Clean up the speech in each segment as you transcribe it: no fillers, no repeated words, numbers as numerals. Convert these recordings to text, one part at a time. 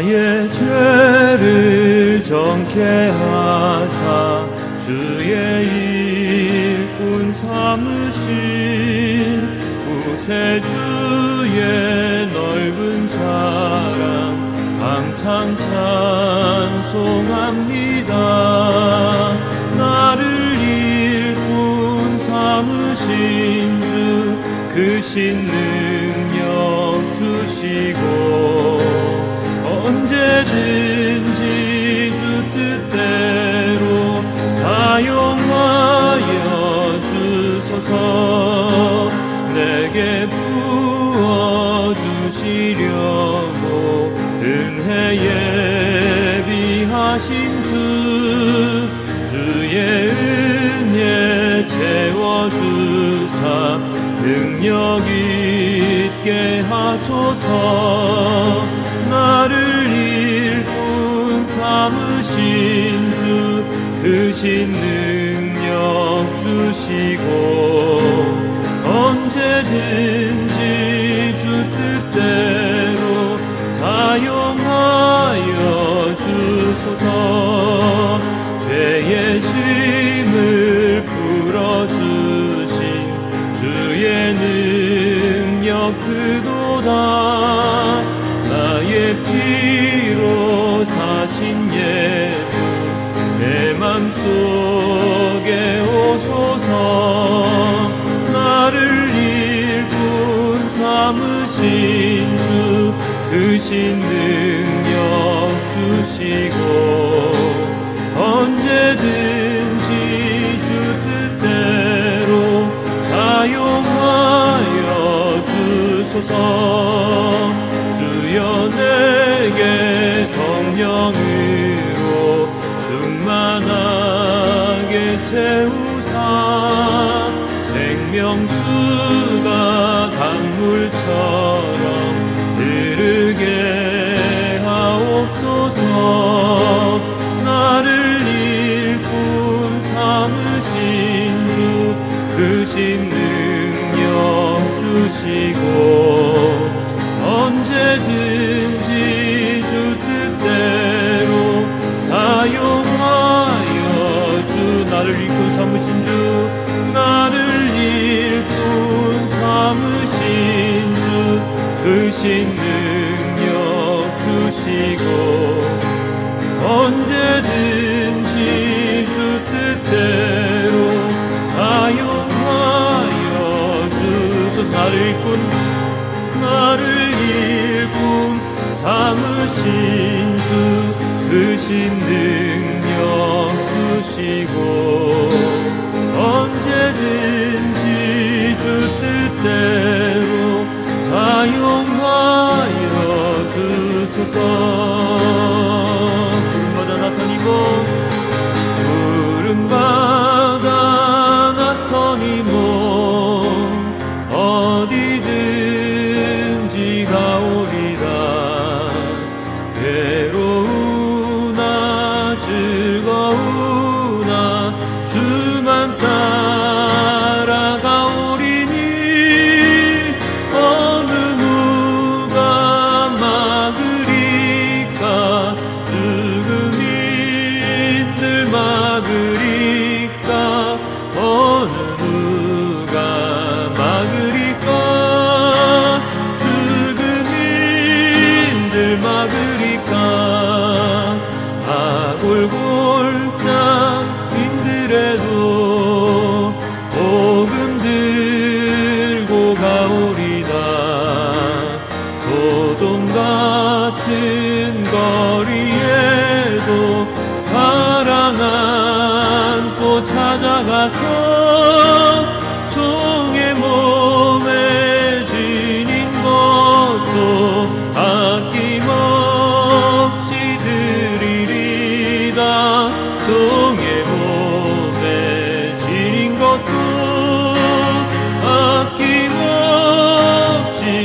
나의 죄를 정케 하사 주의 일꾼 삼으신 구세주의 넓은 사랑 항상 찬송합니다. 나를 일꾼 삼으신 주 크신 능력 주시고 언제든지 주 뜻대로 사용하여 주소서. 내게 부어주시려고 은혜 예비하신 주 주의 은혜 채워주사 능력 있게 하소서. 나를 일꾼 삼으신 주 크신 능력 주시고 언제든지 주 뜻대로 사용하여 주소서. 죄의 짐을 풀어주신 주의 능력 크도다. 나의 피로 사신 예수 내 맘속에 오소서. 나를 일꾼 삼으신 주 크신 능력 주시고 언제든지 주 뜻대로 사용하여 주소서. 주여 내게 성령으로 충만하게 채우사 생명수가 강물처럼 흐르게 하옵소서. 나를 일꾼 삼으신 주 크신 능력 주시고 언제든지 주 뜻대로 사용하여 주 나를 일꾼 삼으신 주 나를 일꾼 삼으신 주 크신 능력 주시고 언제든지 주 뜻대로 사용하여 주소. 나를 일꾼 삼으신 주 크신 능력 주시고 언제든지 주 뜻대로 사용하여 주소서. 부름받아 나선이고 부름받아 나선이모 어디든지 가오리라. 괴로우나 즐거우나 주만 따라가오리니 어느 누가 막으리까. 죽음인들 막으리까. 어느 누가 막으리까. 죽음인들 막으리까. 아골골짝 인들에도 복음 들고 가오리다. 소돔 같은 거리에도 사랑 안고 찾아가서 종의 몸에 지닌 것도 아낌없이 드리리다. 종의 몸에 지닌 것도 아낌없이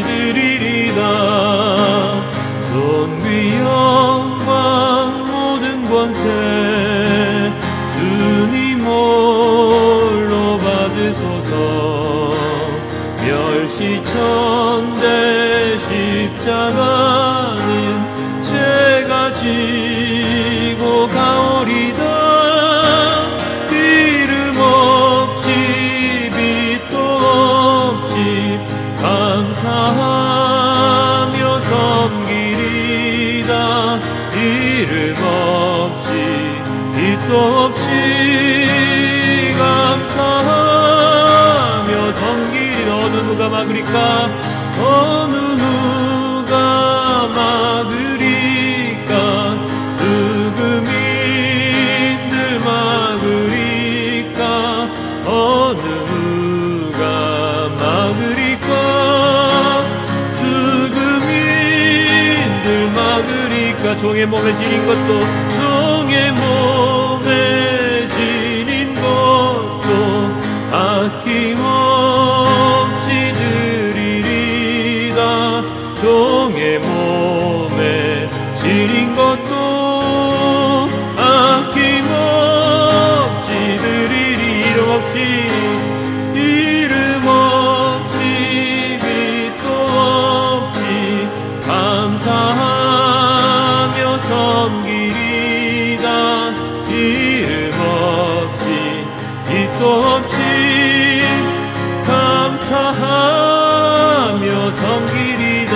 드리리다. 존귀 영광 모든 권세 주님 홀로 받으소서. 멸시천대 십자가는 죄 막으리까 어느 누가 막으리까 죽음인들 막으리까 어느 누가 막으리까 죽음인들 막으리까 종의 몸에 지닌 것도 종의 몸에 지닌 것도 아낌없이 드리리다 종의 몸에 지닌 것도 아낌없이 드리리 이름 없이 빛도 없이 감사하며 섬기리다 이름 없이 빛도 없이 감사하며 섬기리다.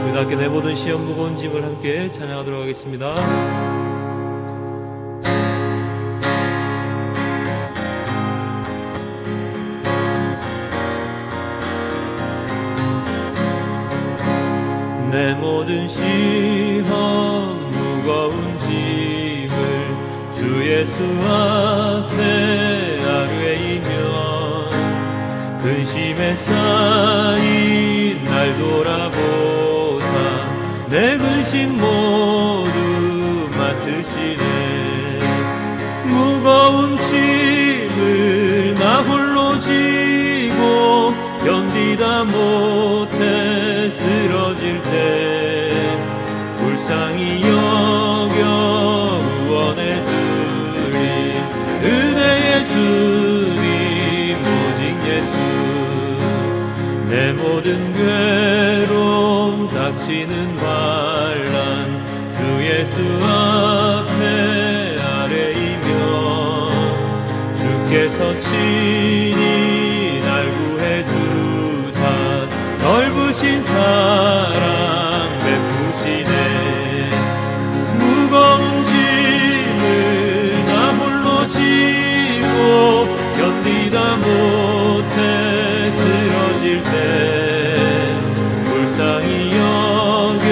그답게 내 모든 시험 무거운 짐을 함께 찬양하도록 하겠습니다. 내 모든 시험 무거운 짐을 주 예수 앞에 아뢰이며 근심에 쌓인 날 돌아보사 내 근심 모두 맡으시네 무거운 짐을 나 홀로 지고 견디다 못해 쓰러질 때 불쌍히 여겨 구원해 주리 은혜의 주님 오직 예수 내 모든 괴로움 닥치는 환난 주 예수 앞에 아뢰이며 주께서 친히 날 구해 주사 넓으신 사랑 베푸시네 무거운 짐을 나 홀로 지고 견디다 못해 쓰러질 때 불쌍히 여겨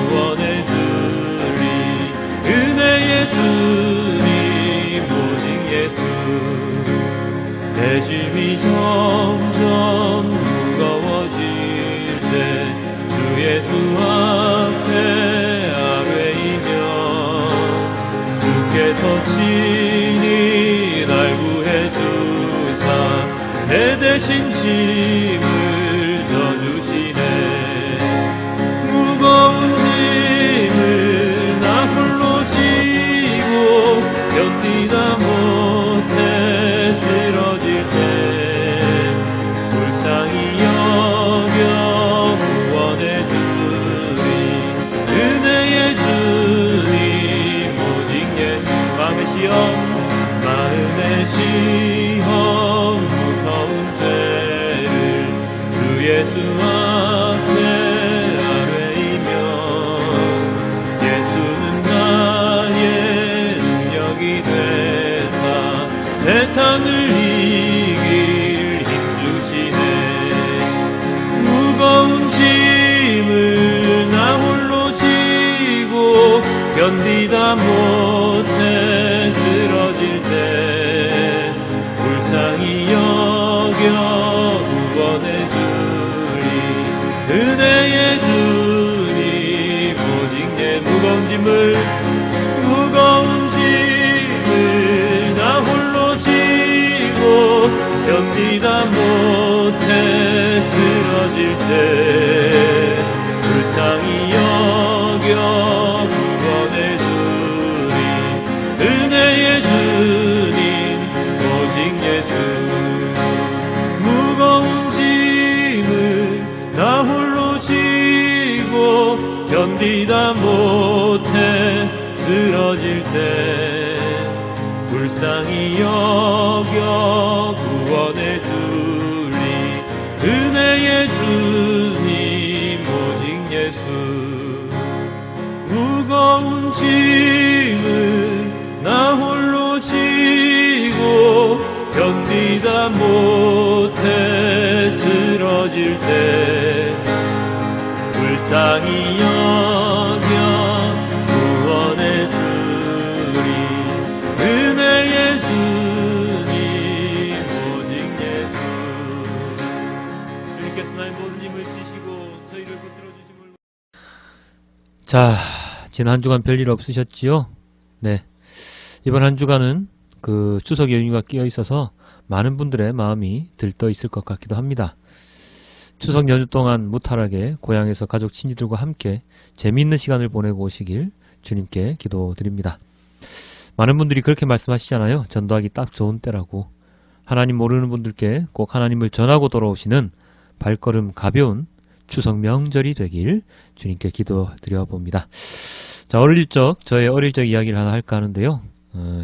구원해 주리 은혜의 주님 오직 예수 내 짐이 점점 무거워질 때 주 예수 앞에 아뢰이며 주께서 친히 날 구해 주사 내 대신 짐을 져주시네 무거운 짐을 나 홀로 지고 견디다 못해 쓰러질 때 불쌍히 여겨 구원해 주리 은혜의 주님 오직 예수 마음의 시험 무서운 죄를 주 예수 앞에 아뢰이며 예수는 나의 능력이 되사 세상을 이길 힘 주시네 무거운 짐을 나 홀로 지고 견디다 못해 쓰러질 때 불쌍히 여겨 구원해 주리 은혜의 주님 오직 내 무거운 짐을 나 홀로 지고 견디다 못해 쓰러질 때 불쌍히 여겨 구원해 주리 은혜의 주님 오직 예수 무거운 짐을 나 홀로 지고 견디다 못해 쓰러질 때 불쌍히 여겨 구원해 주리 은혜의 주님 오직 예수 무거운 짐을 나 홀로 지고 견디다 불쌍히 여겨 구원해 주리. 은혜의 주님 오직 예수. 주님께서 나의 모든 힘을 지시고 저희를 붙들어 주심을. 자, 지난 한 주간 별일 없으셨지요? 네, 이번 한 주간은 그 추석 연휴가 끼어 있어서 많은 분들의 마음이 들떠 있을 것 같기도 합니다. 추석 연휴 동안 무탈하게 고향에서 가족 친지들과 함께 재미있는 시간을 보내고 오시길 주님께 기도드립니다. 많은 분들이 그렇게 말씀하시잖아요. 전도하기 딱 좋은 때라고. 하나님 모르는 분들께 꼭 하나님을 전하고 돌아오시는 발걸음 가벼운 추석 명절이 되길 주님께 기도드려 봅니다. 자, 저의 어릴 적 이야기를 하나 할까 하는데요.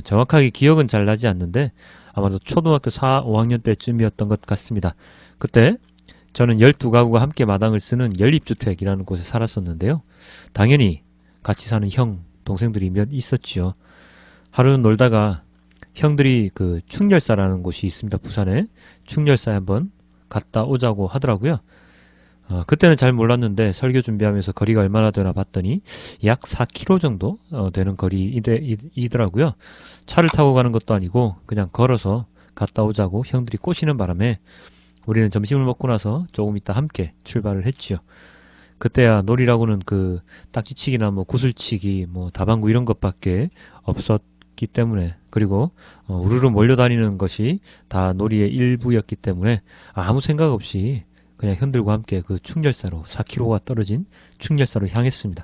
정확하게 기억은 잘 나지 않는데 아마도 초등학교 4, 5학년 때쯤이었던 것 같습니다. 그때 저는 12가구가 함께 마당을 쓰는 연립주택이라는 곳에 살았었는데요. 당연히 같이 사는 형, 동생들이 몇 있었지요. 하루는 놀다가 형들이 그 충렬사라는 곳이 있습니다. 부산에. 충렬사에 한번 갔다 오자고 하더라고요. 그때는 잘 몰랐는데 설교 준비하면서 거리가 얼마나 되나 봤더니 약 4km 정도 되는 거리이더라고요. 차를 타고 가는 것도 아니고 그냥 걸어서 갔다 오자고 형들이 꼬시는 바람에 우리는 점심을 먹고 나서 조금 있다 함께 출발을 했지요. 그때야 놀이라고는 그 딱지치기나 뭐 구슬치기, 뭐 다방구 이런 것밖에 없었기 때문에, 그리고 우르르 몰려다니는 것이 다 놀이의 일부였기 때문에 아무 생각 없이 그냥 형들과 함께 그 충렬사로 4km가 떨어진 충렬사로 향했습니다.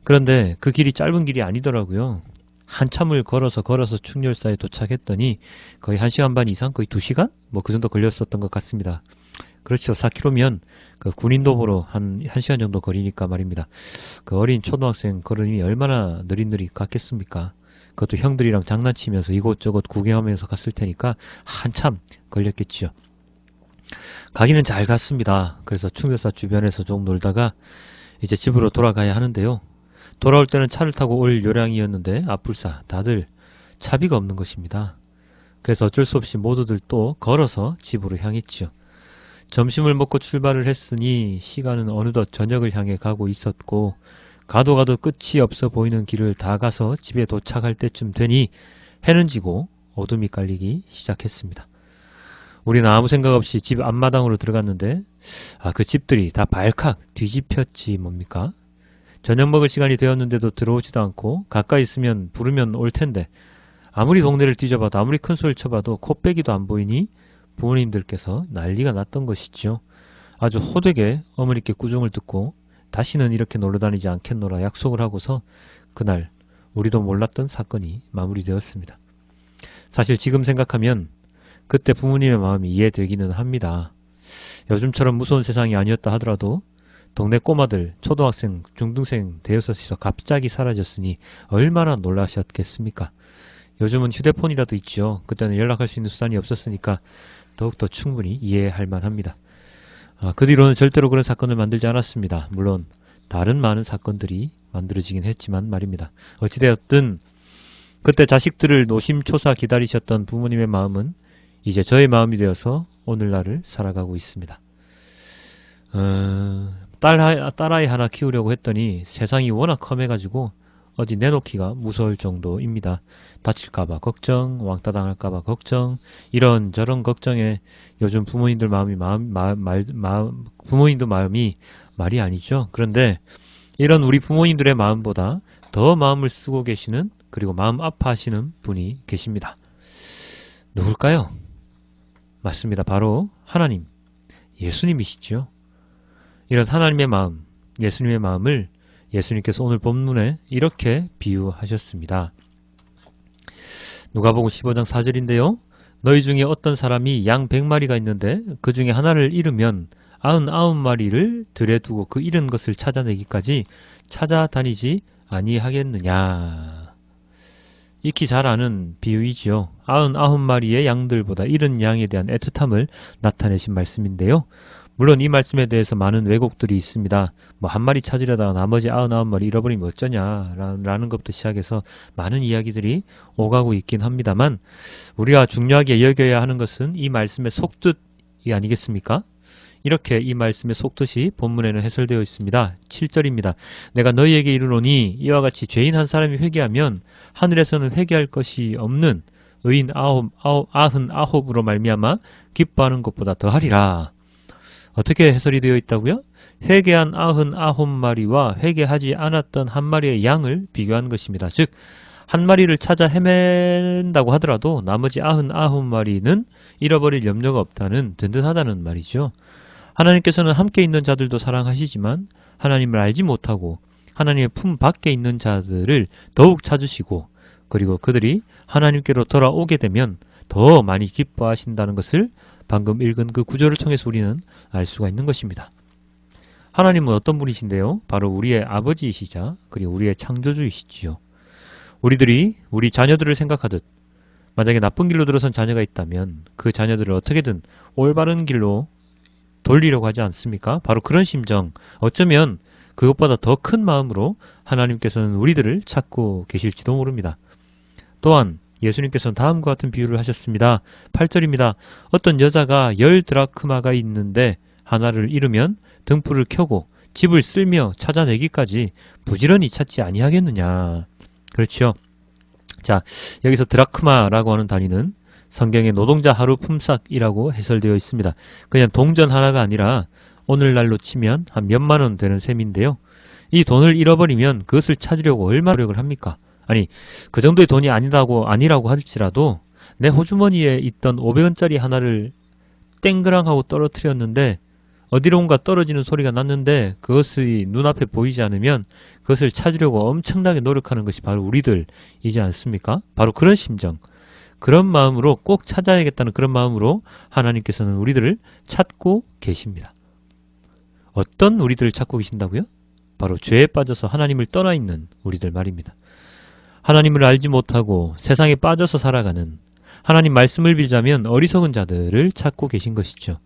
그런데 그 길이 짧은 길이 아니더라고요. 한참을 걸어서 충렬사에 도착했더니 거의 1시간 반 이상, 거의 2시간? 뭐 그 정도 걸렸었던 것 같습니다. 그렇죠. 4km면 그 군인도보로 한 1시간 정도 거리니까 말입니다. 그 어린 초등학생 걸음이 얼마나 느릿느릿 갔겠습니까? 그것도 형들이랑 장난치면서 이곳저곳 구경하면서 갔을 테니까 한참 걸렸겠지요. 가기는 잘 갔습니다. 그래서 충렬사 주변에서 조금 놀다가 이제 집으로 돌아가야 하는데요. 돌아올 때는 차를 타고 올 요량이었는데 아뿔싸 다들 차비가 없는 것입니다. 그래서 어쩔 수 없이 모두들 또 걸어서 집으로 향했지요. 점심을 먹고 출발을 했으니 시간은 어느덧 저녁을 향해 가고 있었고, 가도 끝이 없어 보이는 길을 다 가서 집에 도착할 때쯤 되니 해는 지고 어둠이 깔리기 시작했습니다. 우리는 아무 생각 없이 집 앞마당으로 들어갔는데 그 집들이 다 발칵 뒤집혔지 뭡니까? 저녁 먹을 시간이 되었는데도 들어오지도 않고 가까이 있으면 부르면 올 텐데 아무리 동네를 뒤져봐도 아무리 큰 소리를 쳐봐도 코빼기도 안 보이니 부모님들께서 난리가 났던 것이죠. 아주 호되게 어머니께 꾸중을 듣고 다시는 이렇게 놀러다니지 않겠노라 약속을 하고서 그날 우리도 몰랐던 사건이 마무리되었습니다. 사실 지금 생각하면 그때 부모님의 마음이 이해되기는 합니다. 요즘처럼 무서운 세상이 아니었다 하더라도 동네 꼬마들, 초등학생, 중등생 대여섯이서 갑자기 사라졌으니 얼마나 놀라셨겠습니까? 요즘은 휴대폰이라도 있죠. 그때는 연락할 수 있는 수단이 없었으니까 더욱더 충분히 이해할 만합니다. 그 뒤로는 절대로 그런 사건을 만들지 않았습니다. 물론 다른 많은 사건들이 만들어지긴 했지만 말입니다. 어찌되었든 그때 자식들을 노심초사 기다리셨던 부모님의 마음은 이제 저의 마음이 되어서 오늘날을 살아가고 있습니다. 딸아이 하나 키우려고 했더니 세상이 워낙 험해가지고 어디 내놓기가 무서울 정도입니다. 다칠까봐 걱정, 왕따 당할까봐 걱정, 이런저런 걱정에 요즘 부모님들 부모님들 마음이 말이 아니죠. 그런데 이런 우리 부모님들의 마음보다 더 마음을 쓰고 계시는, 그리고 마음 아파하시는 분이 계십니다. 누굴까요? 맞습니다. 바로 하나님, 예수님이시죠. 이런 하나님의 마음, 예수님의 마음을 예수님께서 오늘 본문에 이렇게 비유하셨습니다. 누가복음 15장 4절인데요. 너희 중에 어떤 사람이 양 100마리가 있는데 그 중에 하나를 잃으면 99마리를 들에 두고 그 잃은 것을 찾아내기까지 찾아다니지 아니하겠느냐. 익히 잘 아는 비유이지요. 99마리의 양들보다 잃은 양에 대한 애틋함을 나타내신 말씀인데요. 물론 이 말씀에 대해서 많은 왜곡들이 있습니다. 뭐 한 마리 찾으려다가 나머지 99마리 잃어버리면 어쩌냐라는 것부터 시작해서 많은 이야기들이 오가고 있긴 합니다만, 우리가 중요하게 여겨야 하는 것은 이 말씀의 속뜻이 아니겠습니까? 이렇게 이 말씀의 속뜻이 본문에는 해설되어 있습니다. 7절입니다. 내가 너희에게 이르노니 이와 같이 죄인 한 사람이 회개하면 하늘에서는 회개할 것이 없는 의인 99으로 말미암아 기뻐하는 것보다 더하리라. 어떻게 해설이 되어 있다고요? 회개한 99마리와 회개하지 않았던 한 마리의 양을 비교한 것입니다. 즉 한 마리를 찾아 헤맨다고 하더라도 나머지 99마리는 잃어버릴 염려가 없다는, 든든하다는 말이죠. 하나님께서는 함께 있는 자들도 사랑하시지만 하나님을 알지 못하고 하나님의 품 밖에 있는 자들을 더욱 찾으시고, 그리고 그들이 하나님께로 돌아오게 되면 더 많이 기뻐하신다는 것을 방금 읽은 그 구절을 통해서 우리는 알 수가 있는 것입니다. 하나님은 어떤 분이신데요? 바로 우리의 아버지이시자 그리고 우리의 창조주이시지요. 우리들이 우리 자녀들을 생각하듯 만약에 나쁜 길로 들어선 자녀가 있다면 그 자녀들을 어떻게든 올바른 길로 돌리려고 하지 않습니까? 바로 그런 심정, 어쩌면 그것보다 더 큰 마음으로 하나님께서는 우리들을 찾고 계실지도 모릅니다. 또한 예수님께서는 다음과 같은 비유를 하셨습니다. 8절입니다. 어떤 여자가 10드라크마가 있는데 하나를 잃으면 등불을 켜고 집을 쓸며 찾아내기까지 부지런히 찾지 아니하겠느냐. 그렇죠. 자, 여기서 드라크마라고 하는 단위는 성경의 노동자 하루 품삯이라고 해설되어 있습니다. 그냥 동전 하나가 아니라 오늘날로 치면 한 몇만 원 되는 셈인데요. 이 돈을 잃어버리면 그것을 찾으려고 얼마나 노력을 합니까? 아니, 그 정도의 돈이 아니라고 할지라도 내 호주머니에 있던 500원짜리 하나를 땡그랑 하고 떨어뜨렸는데 어디론가 떨어지는 소리가 났는데 그것이 눈앞에 보이지 않으면 그것을 찾으려고 엄청나게 노력하는 것이 바로 우리들이지 않습니까? 바로 그런 심정, 그런 마음으로 꼭 찾아야겠다는 그런 마음으로 하나님께서는 우리들을 찾고 계십니다. 어떤 우리들을 찾고 계신다고요? 바로 죄에 빠져서 하나님을 떠나 있는 우리들 말입니다. 하나님을 알지 못하고 세상에 빠져서 살아가는, 하나님 말씀을 빌자면 어리석은 자들을 찾고 계신 것이죠.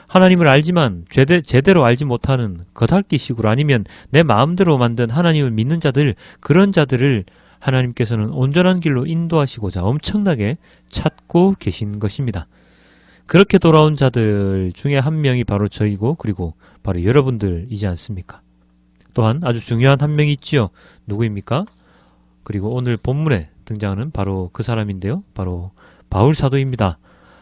하나님을 알지만 제대로 알지 못하는 겉핥기식으로 아니면 내 마음대로 만든 하나님을 믿는 자들, 그런 자들을 하나님께서는 온전한 길로 인도하시고자 엄청나게 찾고 계신 것입니다. 그렇게 돌아온 자들 중에 한 명이 바로 저이고 그리고 바로 여러분들이지 않습니까? 또한 아주 중요한 한 명이 있지요. 누구입니까? 그리고 오늘 본문에 등장하는 바로 그 사람인데요. 바로 바울 사도입니다.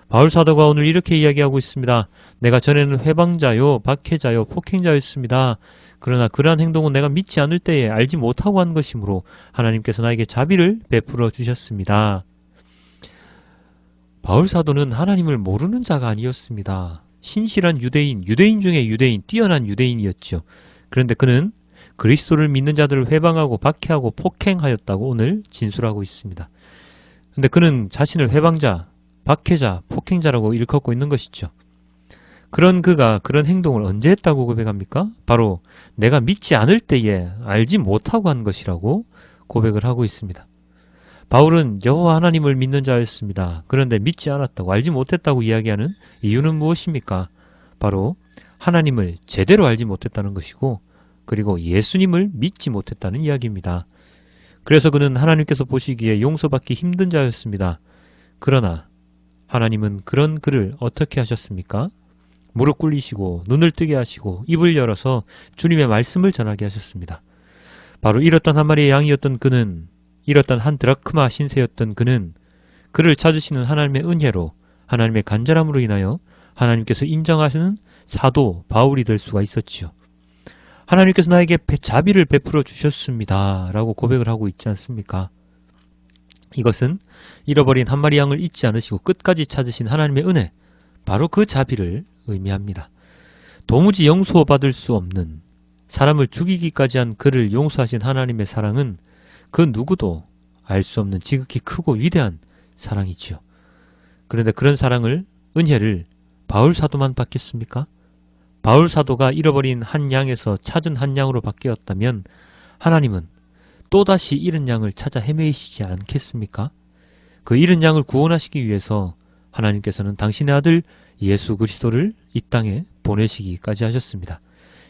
바울 사도가 오늘 이렇게 이야기하고 있습니다. 내가 전에는 회방자요, 박해자요, 폭행자였습니다. 그러나 그러한 행동은 내가 믿지 않을 때에 알지 못하고 한 것이므로 하나님께서 나에게 자비를 베풀어 주셨습니다. 바울 사도는 하나님을 모르는 자가 아니었습니다. 신실한 유대인 중에 유대인, 뛰어난 유대인이었죠. 그런데 그는 그리스도를 믿는 자들을 회방하고 박해하고 폭행하였다고 오늘 진술하고 있습니다. 그런데 그는 자신을 회방자, 박해자, 폭행자라고 일컫고 있는 것이죠. 그런 그가 그런 행동을 언제 했다고 고백합니까? 바로 내가 믿지 않을 때에 알지 못하고 한 것이라고 고백을 하고 있습니다. 바울은 여호와 하나님을 믿는 자였습니다. 그런데 믿지 않았다고, 알지 못했다고 이야기하는 이유는 무엇입니까? 바로 하나님을 제대로 알지 못했다는 것이고 그리고 예수님을 믿지 못했다는 이야기입니다. 그래서 그는 하나님께서 보시기에 용서받기 힘든 자였습니다. 그러나 하나님은 그런 그를 어떻게 하셨습니까? 무릎 꿇리시고 눈을 뜨게 하시고 입을 열어서 주님의 말씀을 전하게 하셨습니다. 바로 잃었던 한 마리의 양이었던 그는, 잃었던 한 드라크마 신세였던 그는 그를 찾으시는 하나님의 은혜로, 하나님의 간절함으로 인하여 하나님께서 인정하시는 사도 바울이 될 수가 있었지요. 하나님께서 나에게 자비를 베풀어 주셨습니다 라고 고백을 하고 있지 않습니까? 이것은 잃어버린 한 마리 양을 잊지 않으시고 끝까지 찾으신 하나님의 은혜, 바로 그 자비를 의미합니다. 도무지 용서받을 수 없는, 사람을 죽이기까지 한 그를 용서하신 하나님의 사랑은 그 누구도 알 수 없는 지극히 크고 위대한 사랑이지요. 그런데 그런 사랑을, 은혜를 바울 사도만 받겠습니까? 바울 사도가 잃어버린 한 양에서 찾은 한 양으로 바뀌었다면 하나님은 또다시 잃은 양을 찾아 헤매이시지 않겠습니까? 그 잃은 양을 구원하시기 위해서 하나님께서는 당신의 아들 예수 그리스도를 이 땅에 보내시기까지 하셨습니다.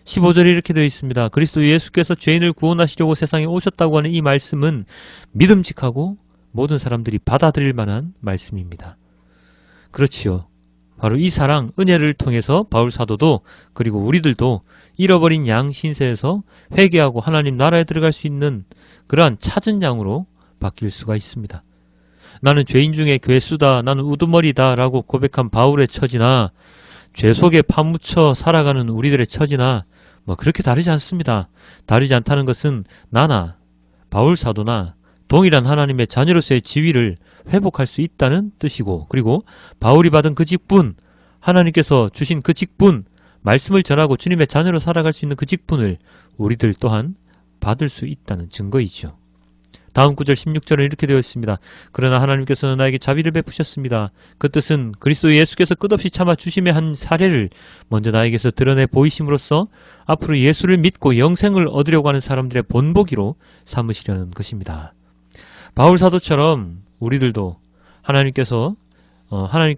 15절에 이렇게 되어 있습니다. 그리스도 예수께서 죄인을 구원하시려고 세상에 오셨다고 하는 이 말씀은 믿음직하고 모든 사람들이 받아들일 만한 말씀입니다. 그렇지요. 바로 이 사랑, 은혜를 통해서 바울 사도도 그리고 우리들도 잃어버린 양 신세에서 회개하고 하나님 나라에 들어갈 수 있는 그러한 찾은 양으로 바뀔 수가 있습니다. 나는 죄인 중에 괴수다, 나는 우두머리다 라고 고백한 바울의 처지나 죄 속에 파묻혀 살아가는 우리들의 처지나 그렇게 다르지 않습니다. 다르지 않다는 것은 나나 바울 사도나 동일한 하나님의 자녀로서의 지위를 회복할 수 있다는 뜻이고, 그리고 바울이 받은 그 직분, 하나님께서 주신 그 직분, 말씀을 전하고 주님의 자녀로 살아갈 수 있는 그 직분을 우리들 또한 받을 수 있다는 증거이죠. 다음 구절 16절은 이렇게 되어 있습니다. 그러나 하나님께서는 나에게 자비를 베푸셨습니다. 그 뜻은 그리스도 예수께서 끝없이 참아 주심의 한 사례를 먼저 나에게서 드러내 보이심으로써 앞으로 예수를 믿고 영생을 얻으려고 하는 사람들의 본보기로 삼으시려는 것입니다. 바울 사도처럼 우리들도 하나님께서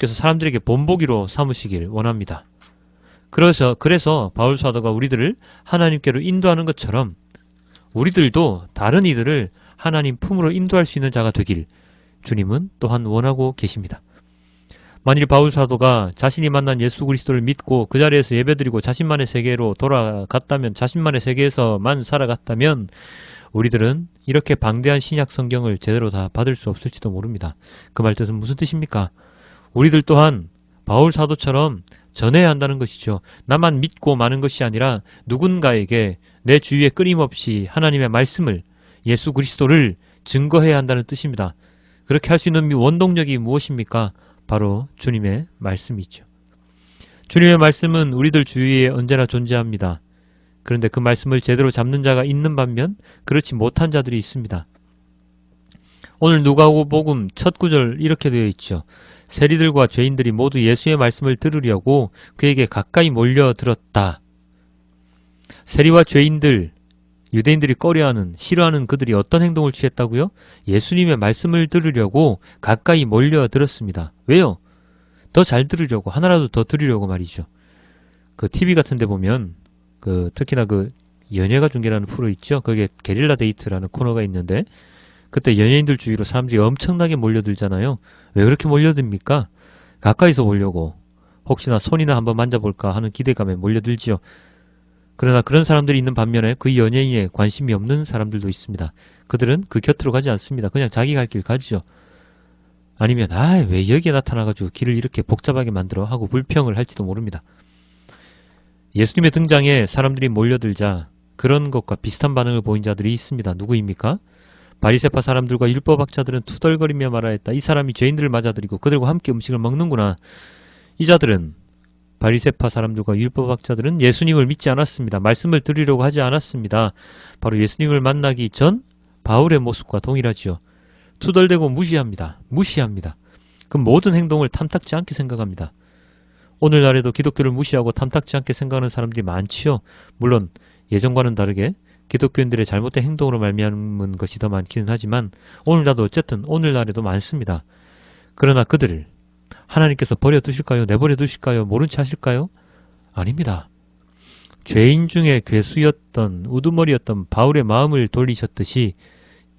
사람들에게 본보기로 삼으시길 원합니다. 그래서 바울 사도가 우리들을 하나님께로 인도하는 것처럼 우리들도 다른 이들을 하나님 품으로 인도할 수 있는 자가 되길 주님은 또한 원하고 계십니다. 만일 바울 사도가 자신이 만난 예수 그리스도를 믿고 그 자리에서 예배드리고 자신만의 세계로 돌아갔다면, 자신만의 세계에서만 살아갔다면 우리들은 이렇게 방대한 신약 성경을 제대로 다 받을 수 없을지도 모릅니다. 그 말 뜻은 무슨 뜻입니까? 우리들 또한 바울 사도처럼 전해야 한다는 것이죠. 나만 믿고 마는 것이 아니라 누군가에게 내 주위에 끊임없이 하나님의 말씀을, 예수 그리스도를 증거해야 한다는 뜻입니다. 그렇게 할 수 있는 원동력이 무엇입니까? 바로 주님의 말씀이죠. 주님의 말씀은 우리들 주위에 언제나 존재합니다. 그런데 그 말씀을 제대로 잡는 자가 있는 반면 그렇지 못한 자들이 있습니다. 오늘 누가복음 첫 구절 이렇게 되어 있죠. 세리들과 죄인들이 모두 예수의 말씀을 들으려고 그에게 가까이 몰려들었다. 세리와 죄인들, 유대인들이 꺼려하는, 싫어하는 그들이 어떤 행동을 취했다고요? 예수님의 말씀을 들으려고 가까이 몰려들었습니다. 왜요? 더 잘 들으려고, 하나라도 더 들으려고 말이죠. 그 TV 같은 데 보면 특히나 연예가 중계라는 프로 있죠. 거기에 게릴라 데이트라는 코너가 있는데 그때 연예인들 주위로 사람들이 엄청나게 몰려들잖아요. 왜 그렇게 몰려듭니까? 가까이서 보려고, 혹시나 손이나 한번 만져볼까 하는 기대감에 몰려들지요. 그러나 그런 사람들이 있는 반면에 그 연예인에 관심이 없는 사람들도 있습니다. 그들은 그 곁으로 가지 않습니다. 그냥 자기 갈 길 가지죠. 아니면 왜 여기에 나타나가지고 길을 이렇게 복잡하게 만들어 하고 불평을 할지도 모릅니다. 예수님의 등장에 사람들이 몰려들자 그런 것과 비슷한 반응을 보인 자들이 있습니다. 누구입니까? 바리새파 사람들과 율법학자들은 투덜거리며 말하였다. 이 사람이 죄인들을 맞아들이고 그들과 함께 음식을 먹는구나. 이 자들은, 바리새파 사람들과 율법학자들은 예수님을 믿지 않았습니다. 말씀을 들으려고 하지 않았습니다. 바로 예수님을 만나기 전 바울의 모습과 동일하지요. 투덜대고 무시합니다. 그 모든 행동을 탐탁지 않게 생각합니다. 오늘날에도 기독교를 무시하고 탐탁지 않게 생각하는 사람들이 많지요. 물론 예전과는 다르게 기독교인들의 잘못된 행동으로 말미암은 것이 더 많기는 하지만 오늘날에도 많습니다. 그러나 그들을 하나님께서 버려두실까요? 내버려두실까요? 모른 채 하실까요? 아닙니다. 죄인 중에 괴수였던, 우두머리였던 바울의 마음을 돌리셨듯이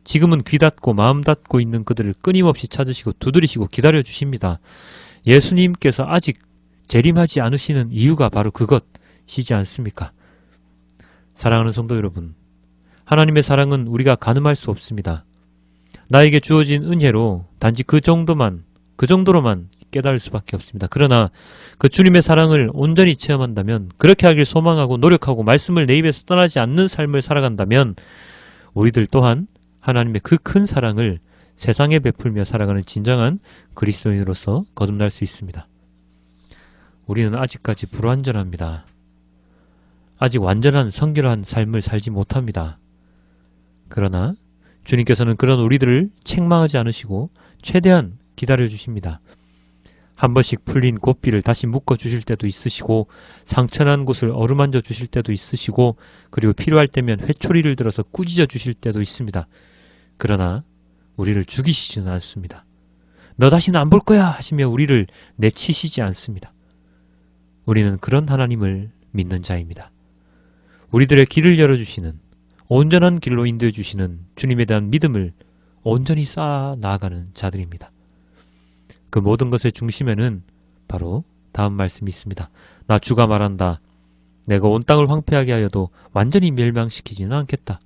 지금은 귀 닫고 마음 닫고 있는 그들을 끊임없이 찾으시고 두드리시고 기다려주십니다. 예수님께서 아직 재림하지 않으시는 이유가 바로 그것이지 않습니까? 사랑하는 성도 여러분, 하나님의 사랑은 우리가 가늠할 수 없습니다. 나에게 주어진 은혜로 단지 그 정도로만 깨달을 수밖에 없습니다. 그러나 그 주님의 사랑을 온전히 체험한다면, 그렇게 하길 소망하고 노력하고 말씀을 내 입에서 떠나지 않는 삶을 살아간다면 우리들 또한 하나님의 그 큰 사랑을 세상에 베풀며 살아가는 진정한 그리스도인으로서 거듭날 수 있습니다. 우리는 아직까지 불완전합니다. 아직 완전한 성결한 삶을 살지 못합니다. 그러나 주님께서는 그런 우리들을 책망하지 않으시고 최대한 기다려주십니다. 한 번씩 풀린 고삐를 다시 묶어주실 때도 있으시고, 상처난 곳을 어루만져 주실 때도 있으시고, 그리고 필요할 때면 회초리를 들어서 꾸짖어 주실 때도 있습니다. 그러나 우리를 죽이시지는 않습니다. 너 다시는 안 볼 거야 하시며 우리를 내치시지 않습니다. 우리는 그런 하나님을 믿는 자입니다. 우리들의 길을 열어주시는, 온전한 길로 인도해 주시는 주님에 대한 믿음을 온전히 쌓아 나아가는 자들입니다. 그 모든 것의 중심에는 바로 다음 말씀이 있습니다. 나 주가 말한다. 내가 온 땅을 황폐하게 하여도 완전히 멸망시키지는 않겠다.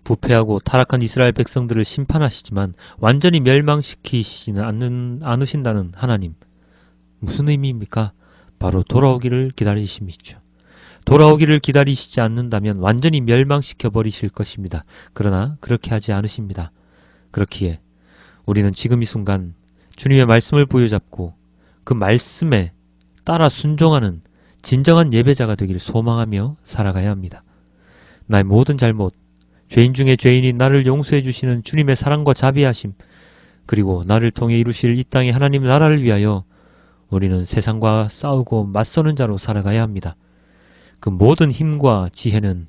부패하고 타락한 이스라엘 백성들을 심판하시지만 완전히 멸망시키시지는 않으신다는 하나님. 무슨 의미입니까? 바로 돌아오기를 기다리심이죠. 돌아오기를 기다리시지 않는다면 완전히 멸망시켜 버리실 것입니다. 그러나 그렇게 하지 않으십니다. 그렇기에 우리는 지금 이 순간 주님의 말씀을 부여잡고 그 말씀에 따라 순종하는 진정한 예배자가 되기를 소망하며 살아가야 합니다. 나의 모든 잘못, 죄인 중에 죄인인 나를 용서해 주시는 주님의 사랑과 자비하심, 그리고 나를 통해 이루실 이 땅의 하나님 나라를 위하여 우리는 세상과 싸우고 맞서는 자로 살아가야 합니다. 그 모든 힘과 지혜는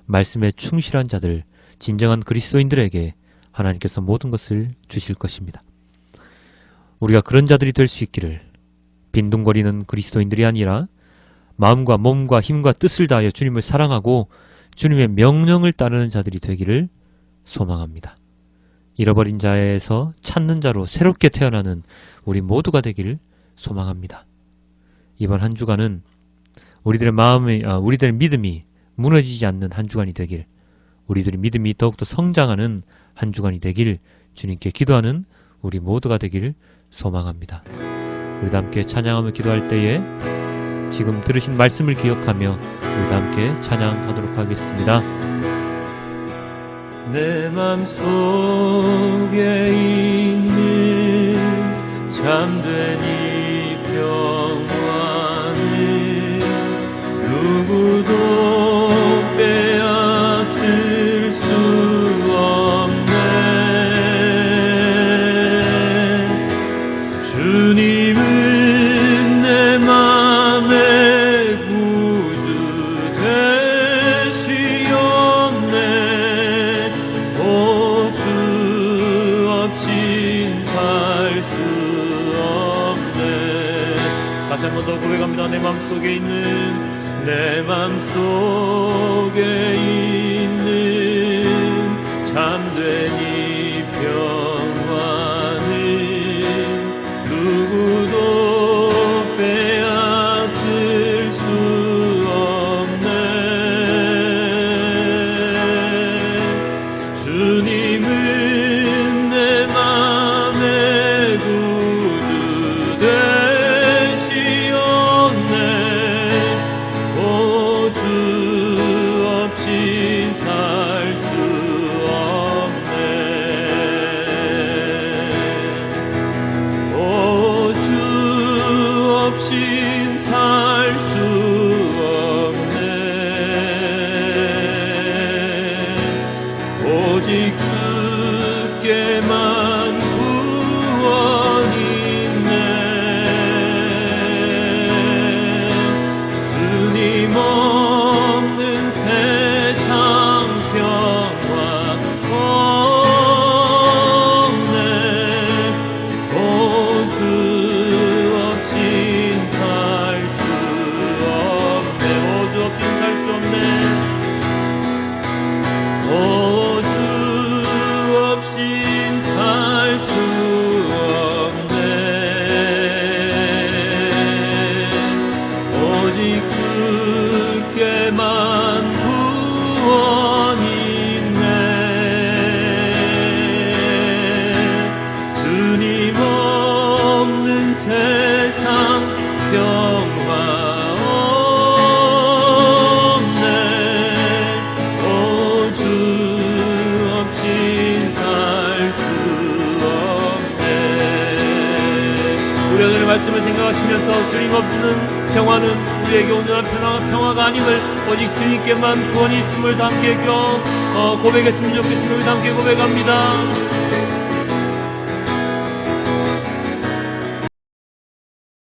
말씀에 충실한 자들, 진정한 그리스도인들에게 하나님께서 모든 것을 주실 것입니다. 우리가 그런 자들이 될 수 있기를, 빈둥거리는 그리스도인들이 아니라 마음과 몸과 힘과 뜻을 다하여 주님을 사랑하고 주님의 명령을 따르는 자들이 되기를 소망합니다. 잃어버린 자에서 찾는 자로 새롭게 태어나는 우리 모두가 되기를 소망합니다. 이번 한 주간은 우리들의 믿음이 무너지지 않는 한 주간이 되길, 우리들의 믿음이 더욱더 성장하는 한 주간이 되길 주님께 기도하는 우리 모두가 되기를 소망합니다. 우리도 함께 찬양하며 기도할 때에 지금 들으신 말씀을 기억하며 우리도 함께 찬양하도록 하겠습니다. 내 맘속에 있는 참된 이 평화는 누구도 빼앗을 수 없네. 주님은 내 맘의 구주 되시었네. 오 주 없인 살 수 없네. 다시 한 번 더 고백합니다. 내 맘속에 있는 참된 이 평화는 누구도 빼앗을 수 없네. 주님은 내 맘의 구주 되시었네. 오 주 없인 살 수 없네. 오 주 없인 살 수 없네. 오직 주께만 구원이 있네. 주님 없는 세상 평화 없네. 오 주 없인 살 수 없네. 오 주 없인 살 수 없네. 오 주 없인 살 수 없네. 오직 주께만 구원이 있네. 주님 없는 세상 평화 없네. 오 주 없인 살 수 없네. 우리 오늘의 말씀을 생각하시면서 주님 없는 평화는 우리에게 온전한 평화가 아님을 오직 주님께만 구원이 있음을 다 함께 고백했으면 좋겠습니다. 우리 함께 고백합니다.